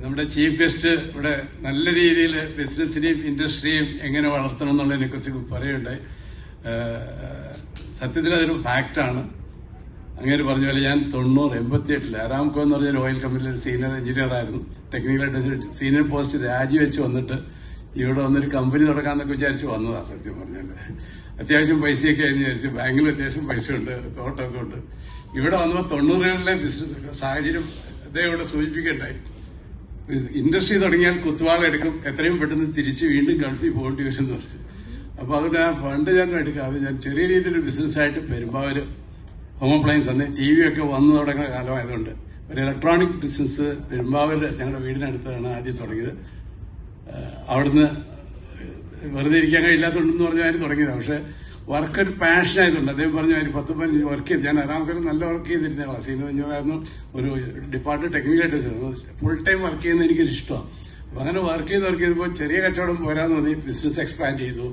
നമ്മുടെ chief guest ഇവിടെ നല്ല രീതിയിൽ ബിസിനസിനെയും ഇൻഡസ്ട്രിയും എങ്ങനെ വളർത്തണം എന്നുള്ളതിനെ കുറിച്ച് പറയുണ്ടായി. സത്യത്തിൽ അതൊരു ഫാക്റ്റാണ്. അങ്ങനെ പറഞ്ഞ പോലെ ഞാൻ 88 അരാംകോ എന്ന് പറഞ്ഞൊരു ഓയിൽ കമ്പനിയിൽ സീനിയർ എഞ്ചിനീയർ ആയിരുന്നു. ടെക്നിക്കലായിട്ട് സീനിയർ പോസ്റ്റ് രാജിവെച്ച് വന്നിട്ട് ഇവിടെ വന്നൊരു കമ്പനി തുടങ്ങാന്നൊക്കെ വിചാരിച്ച് വന്നതാ. സത്യം പറഞ്ഞാൽ അത്യാവശ്യം പൈസയൊക്കെ ആയെന്ന് വിചാരിച്ചു. ബാങ്കിൽ അത്യാവശ്യം പൈസ ഉണ്ട്, തോട്ടമൊക്കെ ഉണ്ട്. ഇവിടെ വന്നപ്പോൾ 90കളിലെ ബിസിനസ് സാഹചര്യം അദ്ദേഹം ഇവിടെ സൂചിപ്പിക്കണ്ടായി. ഇൻഡസ്ട്രി തുടങ്ങിയാൽ കുത്തുവാളെടുക്കും, എത്രയും പെട്ടെന്ന് തിരിച്ച് വീണ്ടും ഗൾഫിൽ പോകേണ്ടി വരും എന്ന് പറഞ്ഞു. അപ്പൊ അതുകൊണ്ട് ആ ഫണ്ട് ഞാൻ എടുക്കാതെ ഞാൻ ചെറിയ രീതിയിൽ ബിസിനസ്സായിട്ട് പെരുമ്പാവൂര് ഹോം അപ്ലയൻസ് അന്ന് TV ഒക്കെ വന്നു തുടങ്ങുന്ന കാലമായതുകൊണ്ട് ഒരു ഇലക്ട്രോണിക് ബിസിനസ് പെരുമ്പാവൂര് ഞങ്ങളുടെ വീടിനടുത്താണ് ആദ്യം തുടങ്ങിയത്. അവിടുന്ന് വെറുതെ ഇരിക്കാൻ കഴിയില്ലാത്തതുണ്ടെന്ന് പറഞ്ഞാൽ തുടങ്ങിയതാണ്. പക്ഷെ വർക്ക് ഒരു പാഷനായതുകൊണ്ട് അദ്ദേഹം പറഞ്ഞു അതിന് 10-15 വർക്ക് ചെയ്ത് ഞാൻ അരാംകോയിൽ നല്ല വർക്ക് ചെയ്തിരുന്ന സീനിയർ എഞ്ചിനീയറായിരുന്നു. ഒരു ഡിപ്പാർട്ട്മെന്റ് ടെക്നിക്കലായിട്ട് ഫുൾ ടൈം വർക്ക് ചെയ്യുന്നത് എനിക്കൊരു ഇഷ്ടമാണ്. അപ്പൊ അങ്ങനെ വർക്ക് ചെയ്തപ്പോൾ ചെറിയ കച്ചവടം പോരാന്ന് തോന്നി. ബിസിനസ് എക്സ്പാൻഡ് ചെയ്തു,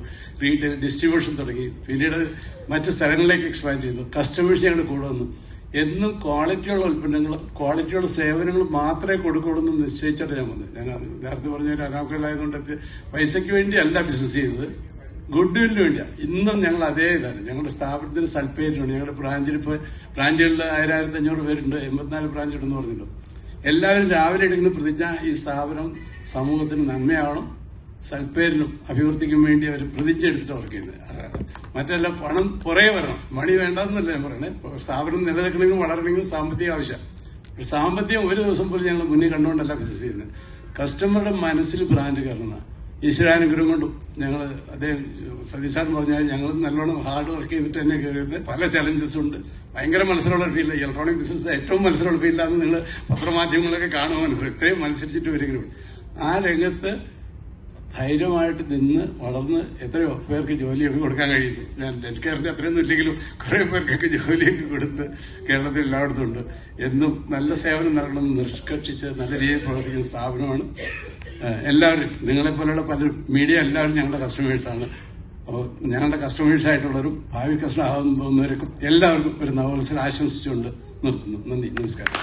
റീറ്റെയിൽ ഡിസ്ട്രിബ്യൂഷൻ തുടങ്ങി, പിന്നീട് മറ്റ് സ്ഥലങ്ങളിലേക്ക് എക്സ്പാൻഡ് ചെയ്തു. കസ്റ്റമേഴ്സ് ഞങ്ങൾ കൂടെ വന്നു. എന്നും ക്വാളിറ്റിയുള്ള ഉൽപ്പന്നങ്ങളും ക്വാളിറ്റിയുള്ള സേവനങ്ങളും മാത്രമേ കൊടുക്കുള്ളൂ എന്ന് നിശ്ചയിച്ചിട്ട് ഞാൻ വന്നത്. ഞാൻ നേരത്തെ പറഞ്ഞ ഒരു അരാംകോയിലായതുകൊണ്ട് പൈസയ്ക്ക് വേണ്ടിയല്ല ബിസിനസ് ചെയ്തത്, ഗുഡ് വില്ലിന് വേണ്ടിയാണ്. ഇന്നും ഞങ്ങൾ അതേ ഇതാണ്. ഞങ്ങളുടെ സ്ഥാപനത്തിന് സൽപ്പേരിട്ടുണ്ട്. ഞങ്ങളുടെ ബ്രാഞ്ചുകളിൽ 1500 പേരുണ്ട്, 84 ബ്രാഞ്ച് ഉണ്ടെന്ന് പറഞ്ഞിട്ടുണ്ട്. എല്ലാവരും രാവിലെ എടുക്കുന്ന പ്രതിജ്ഞ ഈ സ്ഥാപനം സമൂഹത്തിന് നന്മയാവണം, സൽപ്പേരിനും അഭിവൃദ്ധിക്കും വേണ്ടി അവർ പ്രതിജ്ഞ എടുത്തിട്ട് വർക്ക് ചെയ്യുന്നത്. മറ്റെല്ലാം പണം പുറകെ വരണം, മണി വേണ്ടെന്നല്ല ഞാൻ പറയുന്നത്. സ്ഥാപനം നിലനിൽക്കണമെങ്കിലും വളരണമെങ്കിലും സാമ്പത്തിക ആവശ്യം. സാമ്പത്തികം ഒരു ദിവസം പോലും ഞങ്ങൾ മുന്നിൽ കണ്ടുകൊണ്ടല്ല ബിസിനസ് ചെയ്യുന്നത്. കസ്റ്റമറുടെ മനസ്സിൽ ബ്രാൻഡ് കയറുന്ന ഈശ്വരാനുഗ്രഹം കൊണ്ടും ഞങ്ങൾ അദ്ദേഹം സതീശാൻ പറഞ്ഞാൽ ഞങ്ങൾ നല്ലോണം ഹാർഡ് വർക്ക് ചെയ്തിട്ട് തന്നെ കയറിയത്. പല ചലഞ്ചസ് ഉണ്ട്, ഭയങ്കര മത്സരമുള്ള ഫീൽഡ്. ഇലക്ട്രോണിക് ബിസിനസ് ഏറ്റവും മത്സരമുള്ള ഫീൽഡാണെന്ന് നിങ്ങൾ പത്രമാധ്യമങ്ങളൊക്കെ കാണുമ്പോൾ മനസ്സിലാവും. ഇത്രയും മത്സരിച്ചിട്ട് വരികയും ആ രംഗത്ത് ധൈര്യമായിട്ട് നിന്ന് വളർന്ന് എത്രയോ പേർക്ക് ജോലിയൊക്കെ കൊടുക്കാൻ കഴിയുന്നു. ഞാൻ നെറ്റ്കെയറിന്റെ അത്രയൊന്നും ഇല്ലെങ്കിലും കുറെ പേർക്കൊക്കെ ജോലിയൊക്കെ കൊടുത്ത് കേരളത്തിൽ എല്ലായിടത്തും ഉണ്ട്. എന്നും നല്ല സേവനം നൽകണമെന്ന് നിഷ്കർഷിച്ച് നല്ല രീതിയിൽ പ്രവർത്തിക്കുന്ന സ്ഥാപനമാണ്. എല്ലാവരും നിങ്ങളെപ്പോലെയുള്ള പല മീഡിയ എല്ലാവരും ഞങ്ങളുടെ കസ്റ്റമേഴ്സാണ്. അപ്പോൾ ഞങ്ങളുടെ കസ്റ്റമേഴ്സായിട്ടുള്ളവരും ഭാവി കസ്റ്റമർ ആകാൻ പോകുന്നവർക്കും എല്ലാവർക്കും ഒരു നവവത്സരം ആശംസിച്ചുകൊണ്ട് നിർത്തുന്നു. നന്ദി, നമസ്കാരം.